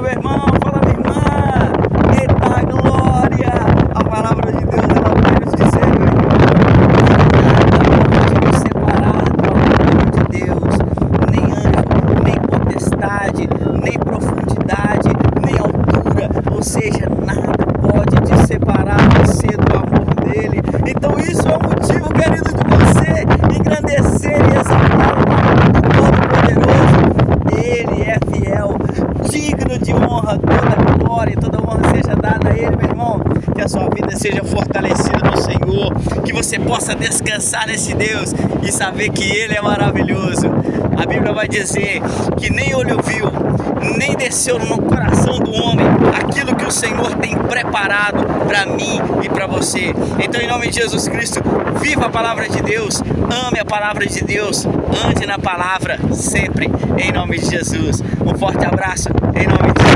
meu irmão, fala minha irmã. Eita glória! A palavra de Deus, ela vai nos dizer, meu irmão, nada pode nos separar do amor de Deus. Nem anjo, nem potestade, nem profundidade, nem altura. Ou seja, nada pode te separar você do amor dele. Então isso é o motivo, querido, de você engrandecer e exaltar o nome do Todo-Poderoso. Ele é fiel, digno de honra, toda glória e toda honra seja dada a ele, meu irmão. Que a sua vida seja fortalecida no Senhor, que você possa descansar nesse Deus e saber que ele é maravilhoso. A Bíblia vai dizer que nem olho viu, nem desceu no coração do homem aquilo que o Senhor tem preparado para mim e para você. Então, em nome de Jesus Cristo, viva a palavra de Deus, ame a palavra de Deus, ande na palavra sempre, em nome de Jesus. Um forte abraço, em nome de Jesus.